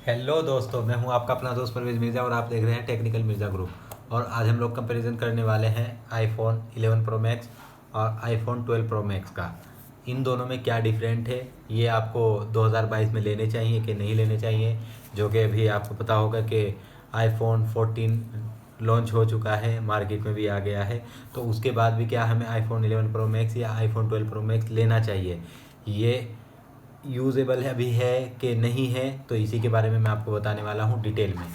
Hello दोस्तों, मैं हूं आपका अपना दोस्त परवेज मिर्ज़ा और आप देख रहे हैं टेक्निकल मिर्ज़ा ग्रुप। और आज हम लोग कंपैरिजन करने वाले हैं आईफोन 11 प्रो मैक्स और आईफोन 12 प्रो मैक्स का। इन दोनों में क्या डिफरेंट है, ये आपको 2022 में लेने चाहिए कि नहीं लेने चाहिए। जो कि अभी आपको पता होगा कि आईफोन 14 लॉन्च हो चुका है, मार्केट में भी आ गया है। तो उसके बाद भी क्या हमें आईफोन 11 प्रो मैक्स या आईफोन 12 प्रो मैक्स लेना चाहिए, ये यूज़ेबल अभी है कि नहीं है, तो इसी के बारे में मैं आपको बताने वाला हूँ डिटेल में।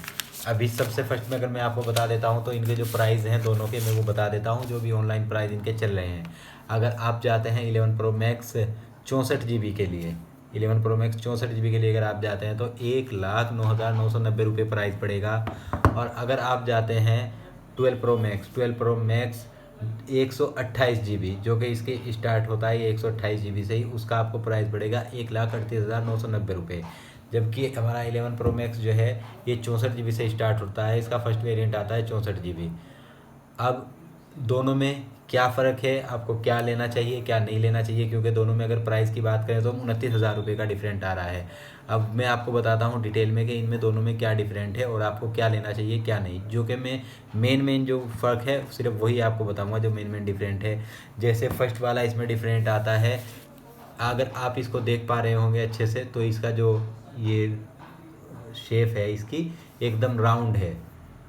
अभी सबसे फर्स्ट में अगर मैं आपको बता देता हूँ तो इनके जो प्राइस हैं दोनों के, मैं वो बता देता हूँ जो भी ऑनलाइन प्राइस इनके चल रहे हैं। अगर आप जाते हैं 11 प्रो मैक्स 64 GB के लिए, 11 प्रो मैक्स 64 GB के लिए अगर आप जाते हैं तो 1,09,990 रुपये प्राइस पड़ेगा। और अगर आप जाते हैं 12 प्रो मैक्स 128 GB, जो कि इसके स्टार्ट होता है 128 GB से ही, उसका आपको प्राइस पड़ेगा 1,38,990 रुपये। जबकि हमारा 11 प्रो मैक्स जो है ये 64 GB से स्टार्ट होता है, इसका फर्स्ट वेरिएंट आता है 64 GB। अब दोनों में क्या फ़र्क है, आपको क्या लेना चाहिए क्या नहीं लेना चाहिए, क्योंकि दोनों में अगर प्राइस की बात करें तो 29,000 रुपये का डिफरेंट आ रहा है। अब मैं आपको बताता हूँ डिटेल में कि इनमें दोनों में क्या डिफरेंट है और आपको क्या लेना चाहिए क्या नहीं। जो कि मैं मेन जो फ़र्क है सिर्फ वही आपको बताऊँगा जो मेन डिफरेंट है। जैसे फर्स्ट वाला इसमें डिफरेंट आता है, अगर आप इसको देख पा रहे होंगे अच्छे से, तो इसका जो ये शेप है इसकी एकदम राउंड है।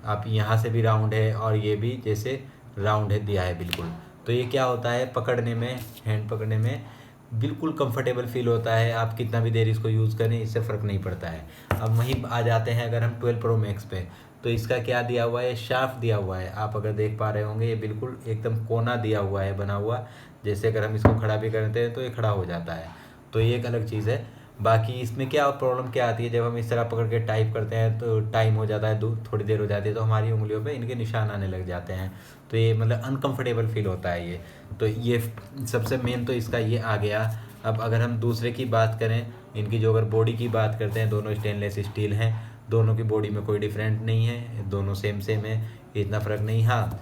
आप यहाँ से भी राउंड है और ये भी जैसे राउंड है दिया है बिल्कुल। तो ये क्या होता है, पकड़ने में, हैंड पकड़ने में बिल्कुल कंफर्टेबल फील होता है। आप कितना भी देर इसको यूज़ करें इससे फ़र्क नहीं पड़ता है। अब वहीं आ जाते हैं अगर हम 12 प्रो मैक्स पे, तो इसका क्या दिया हुआ है, शार्प दिया हुआ है। आप अगर देख पा रहे होंगे ये बिल्कुल एकदम कोना दिया हुआ है बना हुआ, जैसे अगर हम इसको खड़ा भी करते हैं तो ये खड़ा हो जाता है। तो ये एक अलग चीज़ है। बाकी इसमें क्या प्रॉब्लम क्या आती है, जब हम इस तरह पकड़ के टाइप करते हैं तो टाइम हो जाता है, थोड़ी देर हो जाती है तो हमारी उंगलियों पे इनके निशान आने लग जाते हैं। तो ये मतलब अनकंफर्टेबल फील होता है ये। तो ये सबसे मेन तो इसका ये आ गया। अब अगर हम दूसरे की बात करें, इनकी जो अगर बॉडी की बात करते हैं, दोनों स्टेनलेस स्टील हैं, दोनों की बॉडी में कोई डिफरेंट नहीं है, दोनों सेम सेम है, इतना फ़र्क नहीं। हाँ,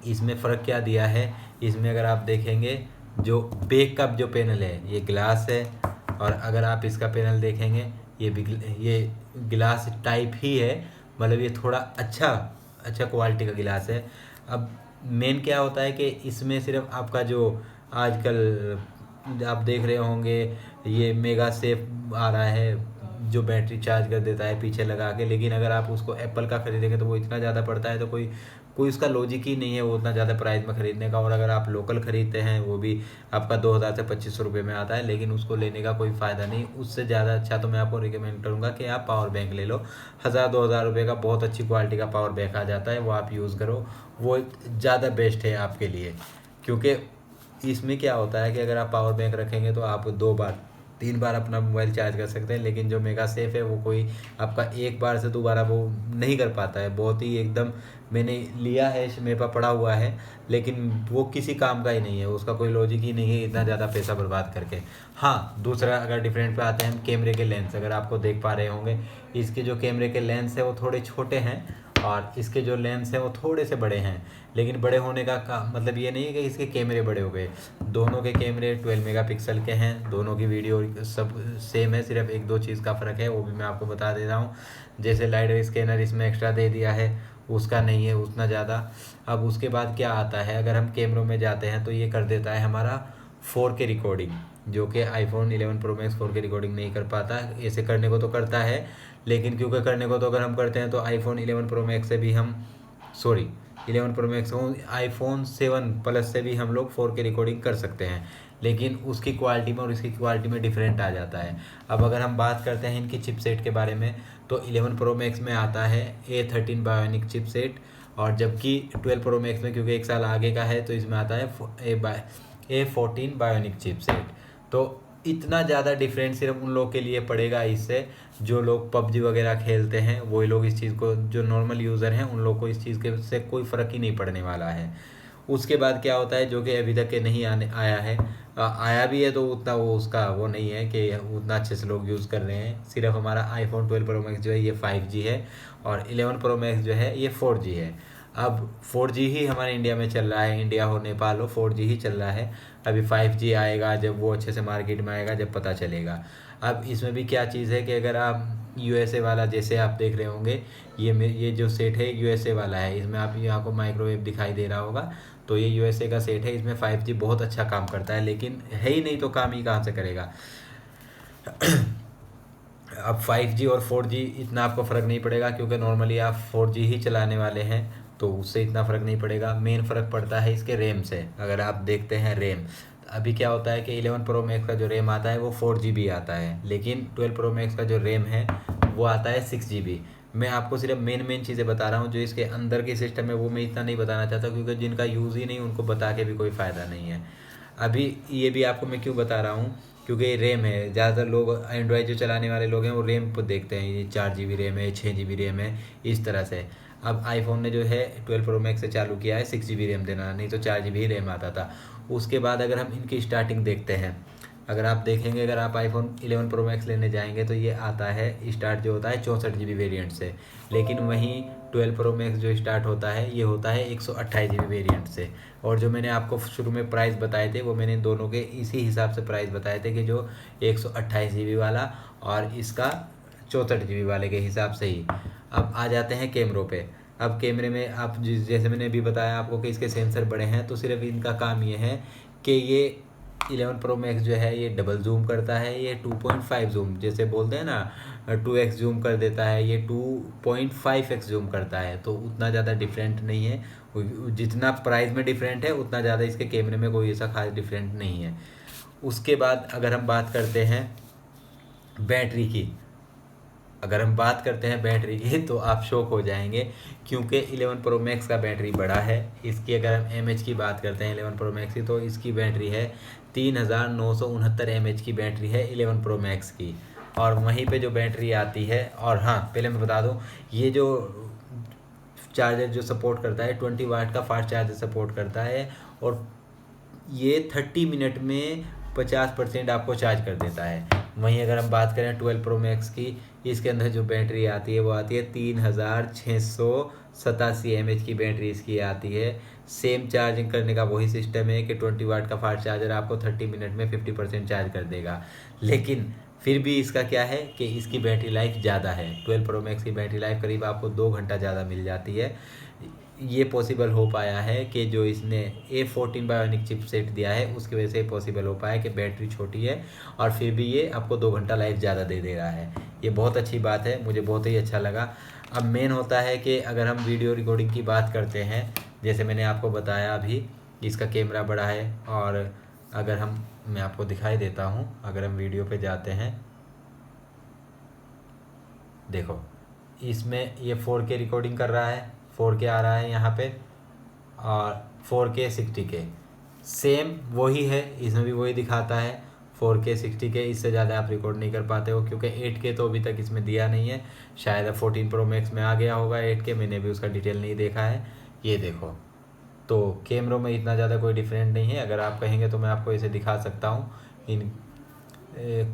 इसमें फ़र्क क्या दिया है, इसमें अगर आप देखेंगे जो बैक का जो पैनल है ये ग्लास है, और अगर आप इसका पैनल देखेंगे ये गिलास टाइप ही है, मतलब ये थोड़ा अच्छा क्वालिटी का गिलास है। अब मेन क्या होता है कि इसमें सिर्फ आपका जो आजकल आप देख रहे होंगे ये मेगा सेफ आ रहा है जो बैटरी चार्ज कर देता है पीछे लगा के, लेकिन अगर आप उसको एप्पल का खरीदेंगे तो वो इतना ज़्यादा पड़ता है, तो कोई कोई उसका लॉजिक ही नहीं है वो उतना ज़्यादा प्राइस में ख़रीदने का। और अगर आप लोकल ख़रीदते हैं वो भी आपका 2,000 से 2,500 रुपये में आता है, लेकिन उसको लेने का कोई फ़ायदा नहीं। उससे ज़्यादा अच्छा तो मैं आपको रिकमेंड करूँगा कि आप पावर बैंक ले लो। 1,000-2,000 रुपये का बहुत अच्छी क्वालिटी का पावर बैंक आ जाता है, वो आप यूज़ करो, वो ज़्यादा बेस्ट है आपके लिए। क्योंकि इसमें क्या होता है कि अगर आप पावर बैंक रखेंगे तो आप 2 बार 3 बार अपना मोबाइल चार्ज कर सकते हैं, लेकिन जो मेगा सेफ है वो कोई आपका एक बार से दोबारा वो नहीं कर पाता है। बहुत ही एकदम, मैंने लिया है, मेरे पास पड़ा हुआ है, लेकिन वो किसी काम का ही नहीं है, उसका कोई लॉजिक ही नहीं है इतना ज़्यादा पैसा बर्बाद करके। हाँ, दूसरा अगर डिफरेंट पे आते हैं हम, कैमरे के लेंस अगर आपको देख पा रहे होंगे, इसके जो कैमरे के लेंस है वो थोड़े छोटे हैं और इसके जो लेंस हैं वो थोड़े से बड़े हैं। लेकिन बड़े होने का मतलब ये नहीं है कि इसके कैमरे बड़े हो गए। दोनों के कैमरे 12 मेगापिक्सल के हैं, दोनों की वीडियो सब सेम है, सिर्फ एक दो चीज़ का फ़र्क है, वो भी मैं आपको बता दे रहा हूँ। जैसे लाइडर स्कैनर इसमें एक्स्ट्रा दे दिया है, उसका नहीं है उतना ज़्यादा। अब उसके बाद क्या आता है, अगर हम कैमरों में जाते हैं तो ये कर देता है हमारा 4K रिकॉर्डिंग, जो कि iPhone 11 pro max 4K recording नहीं कर पाता। ऐसे करने को तो करता है, लेकिन क्योंकि करने को तो अगर हम करते हैं तो आईफोन 11 प्रो मैक्स से भी हम, सॉरी 11 प्रो मैक्स को आईफोन 7 प्लस से भी हम लोग 4K रिकॉर्डिंग कर सकते हैं, लेकिन उसकी क्वालिटी में और इसकी क्वालिटी में डिफरेंट आ जाता है। अब अगर हम बात करते हैं इनकी चिपसेट के बारे में, तो 11 प्रो मैक्स में आता है A13 बायोनिक चिपसेट, और जबकि 12 प्रो मैक्स में क्योंकि एक साल आगे का है तो इसमें आता है A14 बायोनिक चिपसेट। तो इतना ज़्यादा डिफरेंट सिर्फ उन लोग के लिए पड़ेगा इससे जो लोग पबजी वगैरह खेलते हैं, वही लोग इस चीज़ को, जो नॉर्मल यूज़र हैं उन लोग को इस चीज़ के से कोई फ़र्क ही नहीं पड़ने वाला है। उसके बाद क्या होता है, जो कि अभी तक के नहीं आने आया है, आया भी है तो उतना वो उसका वो नहीं है कि उतना अच्छे से लोग यूज़ कर रहे हैं। सिर्फ हमारा आईफोन 12 प्रो मैक्स जो है ये 5G है, और 11 प्रो मैक्स जो है ये 4G है। अब 4G ही हमारे इंडिया में चल रहा है, इंडिया हो नेपाल हो 4G ही चल रहा है। अभी 5G आएगा, जब वो अच्छे से मार्केट में आएगा जब पता चलेगा। अब इसमें भी क्या चीज़ है कि अगर आप यूएसए वाला जैसे आप देख रहे होंगे, ये जो सेट है यूएसए वाला है। इसमें आप यहाँ को माइक्रोवेव दिखाई दे रहा होगा, तो ये यूएसए का सेट है। इसमें 5G बहुत अच्छा काम करता है, लेकिन है ही नहीं तो काम ही कहाँ से करेगा। अब 5G और 4G इतना आपको फ़र्क नहीं पड़ेगा, क्योंकि नॉर्मली आप 4G ही चलाने वाले हैं, तो उससे इतना फ़र्क नहीं पड़ेगा। मेन फ़र्क पड़ता है इसके रैम से। अगर आप देखते हैं रैम, अभी क्या होता है कि 11 प्रो मैक्स का जो रैम आता है वो 4GB आता है, लेकिन 12 प्रो मैक्स का जो रैम है वो आता है 6GB। मैं आपको सिर्फ मेन चीज़ें बता रहा हूँ, जो इसके अंदर की सिस्टम है वो मैं इतना नहीं बताना चाहता, क्योंकि जिनका यूज़ ही नहीं उनको बता के भी कोई फ़ायदा नहीं है। अभी ये भी आपको मैं क्यों बता रहा हूँ, क्योंकि रैम है। ज़्यादातर लोग एंड्रॉयड जो चलाने वाले लोग हैं वो रैम पर देखते हैं, ये 4GB रैम है, 6GB रैम है, इस तरह से। अब आईफोन ने जो है 12 प्रो मैक्स से चालू किया है 6GB रैम देना, नहीं तो 4GB ही रैम आता था। उसके बाद अगर हम इनकी स्टार्टिंग देखते हैं, अगर आप देखेंगे, अगर आप आईफोन 11 प्रो मैक्स लेने जाएंगे तो ये आता है स्टार्ट जो होता है 64GB वेरिएंट से, लेकिन वहीं 12 प्रो मैक्स जो स्टार्ट होता है ये होता है 128GB वेरिएंट से। और जो मैंने आपको शुरू में प्राइस बताए थे वो मैंने दोनों के इसी हिसाब से प्राइस बताए थे, कि जो 128GB वाला और इसका 64GB वाले के हिसाब से ही। अब आ जाते हैं कैमरों पे। अब कैमरे में आप जैसे मैंने अभी बताया आपको कि इसके सेंसर बड़े हैं, तो सिर्फ इनका काम ये है कि ये 11 प्रो मैक्स जो है ये डबल जूम करता है, ये 2.5 जूम जैसे बोलते हैं ना, 2x जूम कर देता है, ये 2.5x जूम करता है। तो उतना ज़्यादा डिफरेंट नहीं है, जितना प्राइस में डिफरेंट है उतना ज़्यादा इसके कैमरे में कोई ऐसा खास डिफरेंट नहीं है। उसके बाद अगर हम बात करते हैं बैटरी की, तो आप शॉक हो जाएंगे, क्योंकि 11 प्रो मैक्स का बैटरी बड़ा है। इसकी अगर हम एमएच की बात करते हैं 11 प्रो मैक्स की, तो इसकी बैटरी है 3969 mAh की बैटरी है 11 प्रो मैक्स की। और वहीं पे जो बैटरी आती है, और हाँ पहले मैं बता दूं, ये जो चार्जर जो सपोर्ट करता है 20 वाट का फास्ट चार्जर सपोर्ट करता है, और ये 30 मिनट में 50% आपको चार्ज कर देता है। वहीं अगर हम बात करें 12 प्रो मैक्स की, इसके अंदर जो बैटरी आती है वो आती है 3687 mAh की बैटरी इसकी आती है। सेम चार्जिंग करने का वही सिस्टम है कि 20 वाट का फास्ट चार्जर आपको 30 मिनट में 50% चार्ज कर देगा, लेकिन फिर भी इसका क्या है कि इसकी बैटरी लाइफ ज़्यादा है। 12 प्रो मैक्स की बैटरी लाइफ करीब आपको 2 घंटा ज़्यादा मिल जाती है। ये पॉसिबल हो पाया है कि जो इसने A14 बायोनिक चिपसेट दिया है उसकी वजह से पॉसिबल हो पाया कि बैटरी छोटी है और फिर भी ये आपको 2 घंटा लाइफ ज़्यादा दे रहा है। ये बहुत अच्छी बात है, मुझे बहुत ही अच्छा लगा। अब मेन होता है कि अगर हम वीडियो रिकॉर्डिंग की बात करते हैं, जैसे मैंने आपको बताया अभी इसका कैमरा बड़ा है, और अगर मैं आपको दिखाई देता हूँ, अगर हम वीडियो पे जाते हैं, देखो इसमें ये 4K रिकॉर्डिंग कर रहा है, 4K आ रहा है यहाँ पे, और 4K 60K सेम वही है, इसमें भी वही दिखाता है 4K 60K। इससे ज़्यादा आप रिकॉर्ड नहीं कर पाते हो, क्योंकि 8K तो अभी तक इसमें दिया नहीं है। शायद 14 प्रो मैक्स में आ गया होगा 8K, मैंने भी उसका डिटेल नहीं देखा है। ये देखो, तो कैमरों में इतना ज़्यादा कोई डिफरेंट नहीं है। अगर आप कहेंगे तो मैं आपको इसे दिखा सकता हूँ।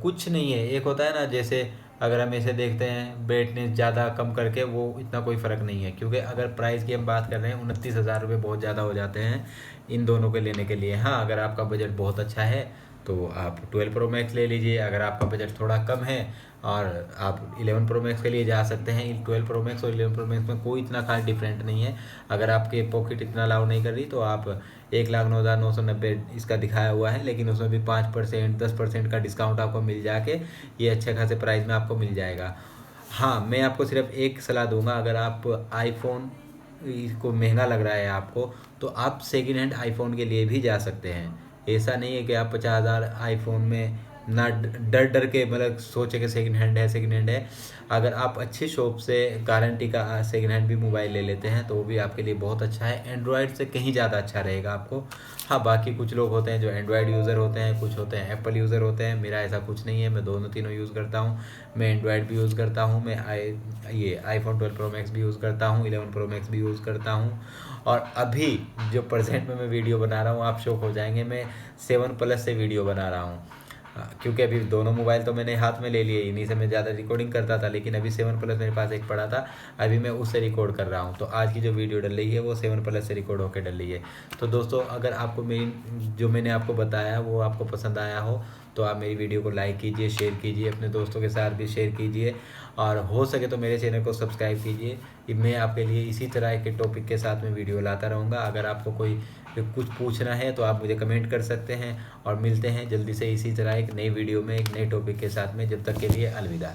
कुछ नहीं है, एक होता है ना, जैसे अगर हम ऐसे देखते हैं ब्राइटनेस ज़्यादा कम करके, वो इतना कोई फ़र्क नहीं है, क्योंकि अगर प्राइस की हम बात कर रहे हैं 29,000 रुपये बहुत ज़्यादा हो जाते हैं इन दोनों के लेने के लिए। हाँ, अगर आपका बजट बहुत अच्छा है तो आप 12 प्रो मैक्स ले लीजिए। अगर आपका बजट थोड़ा कम है और आप 11 प्रो मैक्स के लिए जा सकते हैं। 12 प्रो मैक्स और 11 प्रो मैक्स में कोई इतना खास डिफरेंट नहीं है। अगर आपके पॉकेट इतना अलाउ नहीं कर रही तो आप 1,09,990 इसका दिखाया हुआ है, लेकिन उसमें भी 5% 10% का डिस्काउंट आपको मिल जाके ये अच्छे खासे प्राइस में आपको मिल जाएगा। हाँ, मैं आपको सिर्फ एक सलाह दूंगा, अगर आप आईफोन को महंगा लग रहा है आपको, तो आप सेकेंड हैंड आईफोन के लिए भी जा सकते हैं। ऐसा नहीं है कि आप 50,000 आईफोन में ना डर के मतलब सोचे कि सेकंड हैंड है। अगर आप अच्छी शॉप से गारंटी का सेकंड हैंड भी मोबाइल ले लेते हैं तो वो भी आपके लिए बहुत अच्छा है। एंड्रॉयड से कहीं ज़्यादा अच्छा रहेगा आपको। हाँ, बाकी कुछ लोग होते हैं जो एंड्रॉयड यूज़र होते हैं, कुछ होते हैं एप्पल यूज़र होते हैं। मेरा ऐसा कुछ नहीं है, मैं दोनों तीनों यूज़ करता हूँ। मैं एंड्रॉयड भी यूज़ करता हूँ, मैं आईफोन 12 प्रो मैक्स भी यूज़ करता हूँ, 11 प्रो मैक्स भी यूज़ करता हूँ। और अभी जो परसेंट में मैं वीडियो बना रहा हूँ, आप शॉक हो जाएंगे, मैं 7 प्लस से वीडियो बना रहा हूँ। क्योंकि अभी दोनों मोबाइल तो मैंने हाथ में ले लिए, इन्हीं से मैं ज़्यादा रिकॉर्डिंग करता था, लेकिन अभी 7 प्लस मेरे पास एक पड़ा था, अभी मैं उससे रिकॉर्ड कर रहा हूँ। तो आज की जो वीडियो डल रही है वो 7 प्लस से रिकॉर्ड होकर डल रही है। तो दोस्तों, अगर आपको जो मैंने आपको बताया वो आपको पसंद आया हो तो आप मेरी वीडियो को लाइक कीजिए, शेयर कीजिए, अपने दोस्तों के साथ भी शेयर कीजिए और हो सके तो मेरे चैनल को सब्सक्राइब कीजिए। मैं आपके लिए इसी तरह के टॉपिक के साथ में वीडियो लाता रहूँगा। अगर आपको कोई कुछ पूछना है तो आप मुझे कमेंट कर सकते हैं और मिलते हैं जल्दी से इसी तरह एक नई वीडियो में एक नए टॉपिक के साथ में। जब तक के लिए अलविदा।